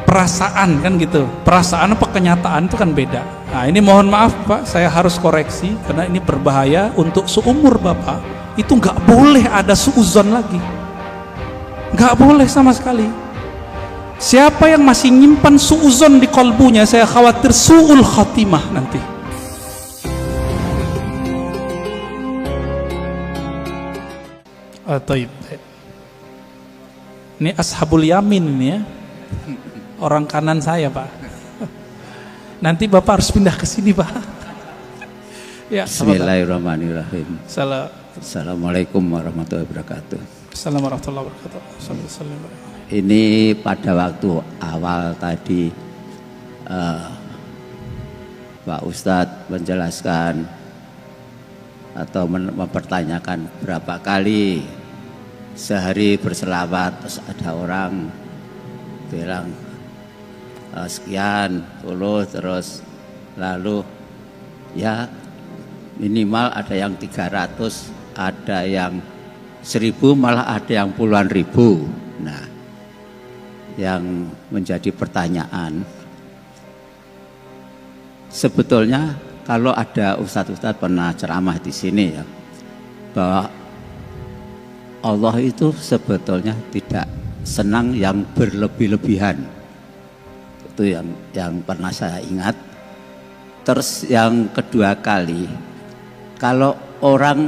perasaan kan gitu. Perasaan apa kenyataan itu kan beda. Nah ini mohon maaf Pak, saya harus koreksi karena ini berbahaya untuk seumur Bapak. Itu nggak boleh ada suuzon lagi, nggak boleh sama sekali. Siapa yang masih nyimpan suuzon di kolbunya, saya khawatir su'ul khatimah nanti. Taib. Ini ashabul yamin ini ya, orang kanan saya Pak. Nanti Bapak harus pindah ke sini Pak. Ya, Bismillahirrahmanirrahim. Assalamualaikum warahmatullahi wabarakatuh. Assalamualaikum warahmatullahi wabarakatuh. Ini pada waktu awal tadi Pak Ustadz menjelaskan atau mempertanyakan berapa kali sehari berselawat, terus ada orang bilang sekian puluh, terus lalu ya minimal ada yang 300, ada yang 1000, malah ada yang puluhan ribu. Nah, yang menjadi pertanyaan, sebetulnya kalau ada ustadz-ustadz pernah ceramah di sini ya, bahwa Allah itu sebetulnya tidak senang yang berlebih-lebihan. Itu yang pernah saya ingat. Terus yang kedua kali, kalau orang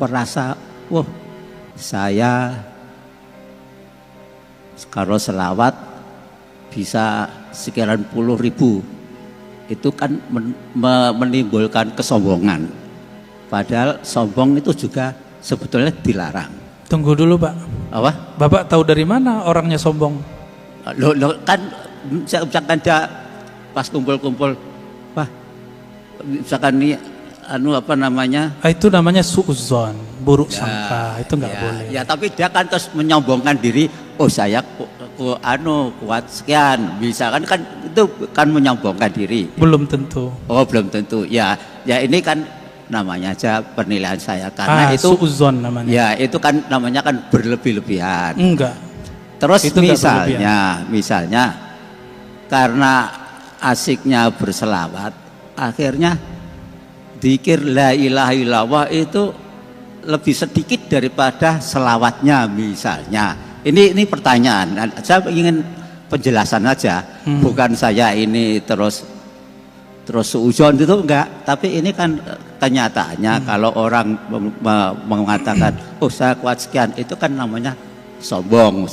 merasa, wah saya kalau selawat bisa sekian puluh ribu, itu kan menimbulkan kesombongan. Padahal sombong itu juga sebetulnya dilarang. Tunggu dulu Pak. Apa? Bapak tahu dari mana orangnya sombong? Lo kan misalkan dia pas kumpul-kumpul, wah misalkan ini apa namanya? Itu namanya suuzon, buruk sangka. Itu nggak boleh. Ya tapi dia kan terus menyombongkan diri. Oh saya kuat sekian. Misalkan kan itu kan menyombongkan diri. Belum tentu. Oh belum tentu. Ya ini kan namanya aja penilaian saya karena itu suuzon namanya. Ya itu kan namanya kan berlebih-lebihan. Enggak. Terus itu misalnya karena asiknya berselawat, akhirnya dzikir la ilaha illallah itu lebih sedikit daripada selawatnya misalnya. Ini pertanyaan. Saya ingin penjelasan aja. Bukan saya ini terus suudzon itu enggak. Tapi ini kan kenyataannya kalau orang mengatakan, oh saya kuat sekian, itu kan namanya sombong.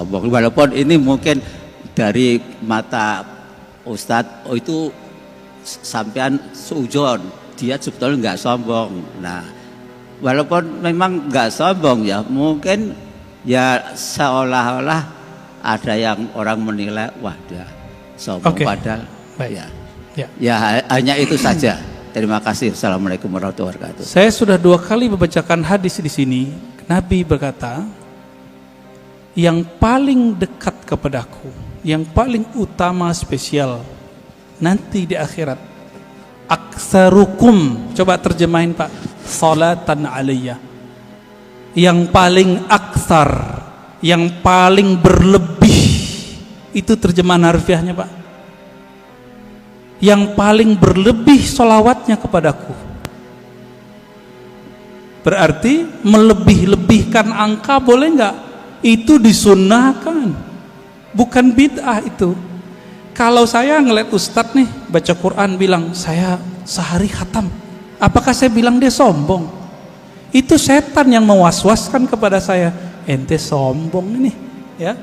Walaupun ini mungkin dari mata Ustadz, oh itu sampean suudzon, dia sebetulnya enggak sombong. Nah, walaupun memang enggak sombong ya, mungkin ya seolah-olah ada yang orang menilai, wah dia sombong. Padahal ya hanya itu saja. Terima kasih. Assalamualaikum warahmatullahi wabarakatuh. Saya sudah 2 kali membacakan hadis di sini. Nabi berkata, yang paling dekat kepadaku, yang paling utama spesial nanti di akhirat, aktsarukum, coba terjemahin Pak, salatan alayya. Yang paling aksar, yang paling berlebih, itu terjemahan harfiahnya Pak. Yang paling berlebih sholawatnya kepadaku. Berarti melebih-lebihkan angka boleh enggak? Itu disunnahkan, bukan bid'ah itu. Kalau saya ngeliat ustadz nih baca Quran bilang saya sehari khatam, apakah saya bilang dia sombong? Itu setan yang mewaswaskan kepada saya, ente sombong ini ya.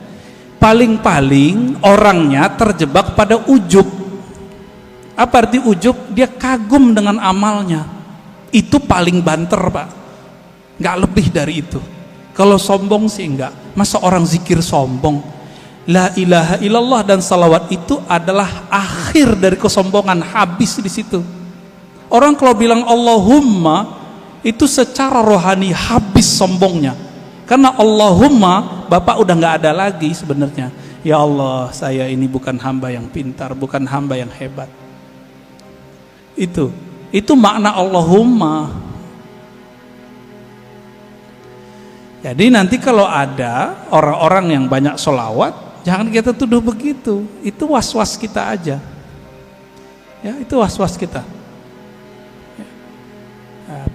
Paling-paling orangnya terjebak pada ujub. Apa arti ujub? Dia kagum dengan amalnya. Itu paling banter Pak, nggak lebih dari itu. Kalau sombong sih enggak. Masa orang zikir sombong? La ilaha illallah dan salawat itu adalah akhir dari kesombongan, habis di situ. Orang kalau bilang Allahumma itu secara rohani habis sombongnya. Karena Allahumma Bapak udah nggak ada lagi sebenarnya. Ya Allah, saya ini bukan hamba yang pintar, bukan hamba yang hebat. Itu makna Allahumma. Jadi nanti kalau ada orang-orang yang banyak sholawat, Jangan kita tuduh begitu. Itu was-was kita aja. Ya, itu was-was kita.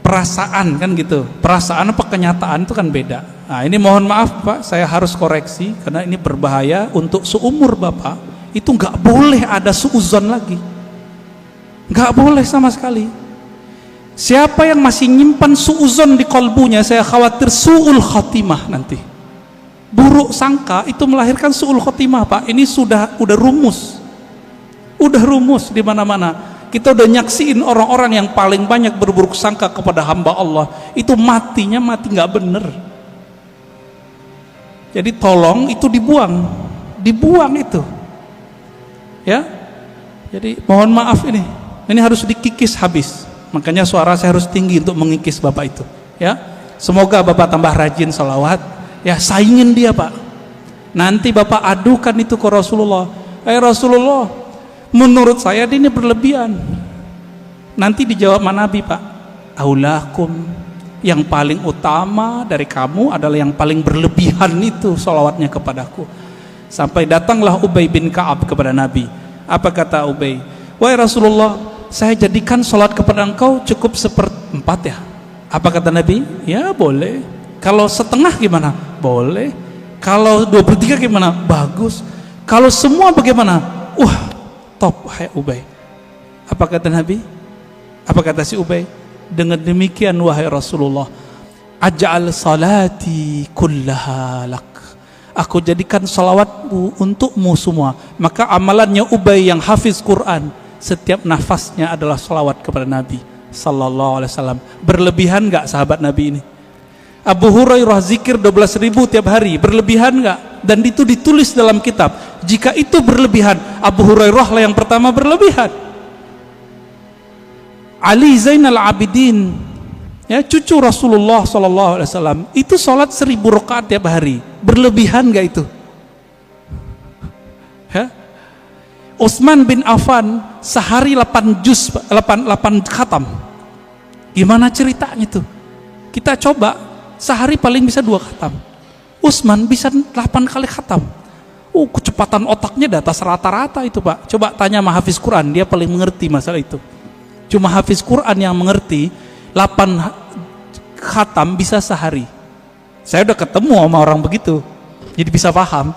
Perasaan kan gitu. Perasaan apa kenyataan itu kan beda. Nah, ini mohon maaf Pak, saya harus koreksi karena ini berbahaya untuk seumur Bapak. Itu nggak boleh ada suuzon lagi. Nggak boleh sama sekali. Siapa yang masih nyimpan suuzon di kolbunya, saya khawatir su'ul khotimah nanti. Buruk sangka itu melahirkan su'ul khotimah Pak. Ini udah rumus. Udah rumus di mana-mana. Kita udah nyaksiin orang-orang yang paling banyak berburuk sangka kepada hamba Allah, itu matinya mati nggak bener. Jadi tolong itu dibuang itu. Ya. Jadi mohon maaf ini harus dikikis habis. Makanya suara saya harus tinggi untuk mengikis Bapak itu. Ya. Semoga Bapak tambah rajin sholawat. Ya, saingin dia Pak. Nanti Bapak adukan itu ke Rasulullah. Rasulullah, menurut saya ini berlebihan. Nanti dijawab Nabi Pak, aulakum, yang paling utama dari kamu adalah yang paling berlebihan itu sholawatnya kepadaku. Sampai datanglah Ubay bin Ka'ab kepada Nabi. Apa kata Ubay? Wahai Rasulullah, saya jadikan sholat kepada engkau cukup 1/4 ya. Apa kata Nabi? Ya boleh. Kalau setengah gimana? Boleh. Kalau 2/3 gimana? Bagus. Kalau semua bagaimana? Top, hai Ubay. Apa kata Nabi? Apa kata si Ubay? Dengan demikian wahai Rasulullah, aj'al salati kullaha lak. Aku jadikan salawatmu untukmu semua. Maka amalannya Ubay yang hafiz Quran, setiap nafasnya adalah salawat kepada Nabi sallallahu alaihi wasallam. Berlebihan enggak sahabat Nabi ini? Abu Hurairah zikir 12.000 tiap hari, berlebihan enggak? Dan itu ditulis dalam kitab. Jika itu berlebihan, Abu Hurairah lah yang pertama berlebihan. Ali Zainal Abidin, ya, cucu Rasulullah sallallahu alaihi wasallam, itu salat 1000 rakaat tiap hari. Berlebihan enggak itu? Ya? Utsman bin Affan sehari 8 khatam. Gimana ceritanya tuh? Kita coba sehari paling bisa 2 khatam. Utsman bisa 8 kali khatam. Kecepatan otaknya di atas rata-rata itu Pak. Coba tanya sama hafiz Quran, dia paling mengerti masalah itu. Cuma hafiz Quran yang mengerti 8 khatam bisa sehari. Saya udah ketemu sama orang begitu, jadi bisa paham.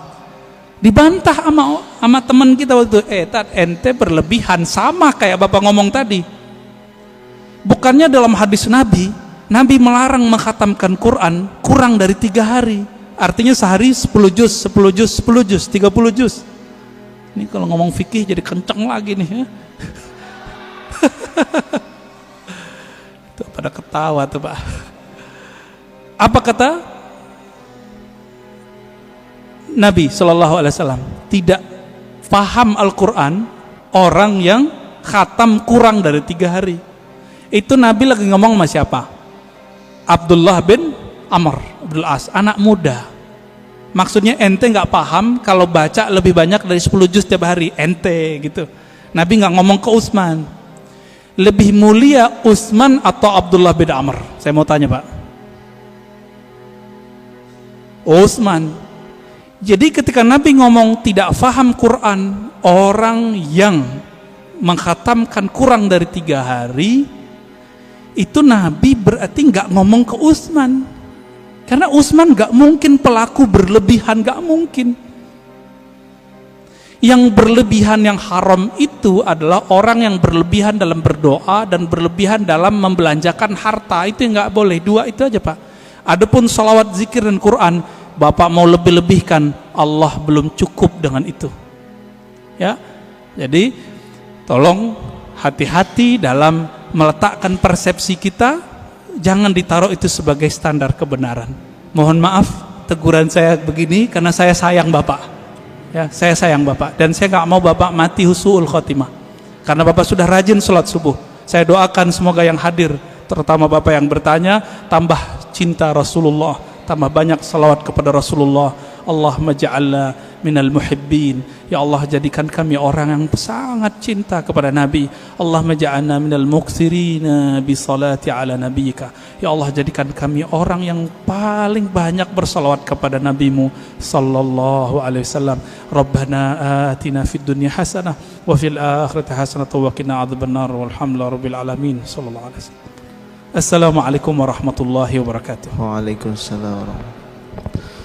Dibantah sama teman kita waktu itu, ente berlebihan, sama kayak Bapak ngomong tadi. Bukannya dalam hadis Nabi melarang mengkhatamkan Quran kurang dari 3 hari. Artinya sehari 10 juz, 10 juz, 10 juz, 30 juz. Ini kalau ngomong fikih jadi kenceng lagi nih ya. Tuh pada ketawa tuh Pak. Apa kata Nabi Shallallahu Alaihi Wasallam? Tidak paham Al-Quran orang yang khatam kurang dari 3 hari. Itu Nabi lagi ngomong sama siapa? Abdullah bin Amr Abdul As, anak muda. Maksudnya ente nggak paham kalau baca lebih banyak dari 10 juz tiap hari, ente gitu. Nabi nggak ngomong ke Utsman. Lebih mulia Utsman atau Abdullah bin Amr? Saya mau tanya Pak. Utsman. Jadi ketika Nabi ngomong tidak faham Quran, orang yang mengkhatamkan kurang dari 3 hari, itu Nabi berarti nggak ngomong ke Utsman. Karena Utsman nggak mungkin pelaku berlebihan, nggak mungkin. Yang berlebihan yang haram itu adalah orang yang berlebihan dalam berdoa dan berlebihan dalam membelanjakan harta. Itu yang nggak boleh. 2 itu aja Pak. Adapun salawat, zikir dan Quran, Bapak mau lebih-lebihkan, Allah belum cukup dengan itu. Ya, jadi tolong hati-hati dalam meletakkan persepsi kita. Jangan ditaruh itu sebagai standar kebenaran. Mohon maaf teguran saya begini karena saya sayang Bapak. Ya, saya sayang Bapak dan saya nggak mau Bapak mati husnul khotimah. Karena Bapak sudah rajin sholat subuh. Saya doakan semoga yang hadir, terutama Bapak yang bertanya, tambah cinta Rasulullah, tambah banyak salawat kepada Rasulullah. Allahumma ja'alna minal muhibbin. Ya Allah, jadikan kami orang yang sangat cinta kepada Nabi. Allahumma ja'alna minal muqsirina bi salati ala nabiyyika. Ya Allah, jadikan kami orang yang paling banyak bersalawat kepada Nabi-Mu sallallahu alaihi wasallam. Rabbana atina fid dunya hasanah wa fil akhirati hasanah wa qina adzabannar. Walhamdulillahi rabbil alamin. Sallallahu alaihi wasallam. Assalamualaikum warahmatullahi wabarakatuh. Waalaikumsalam warahmatullahi wabarakatuh.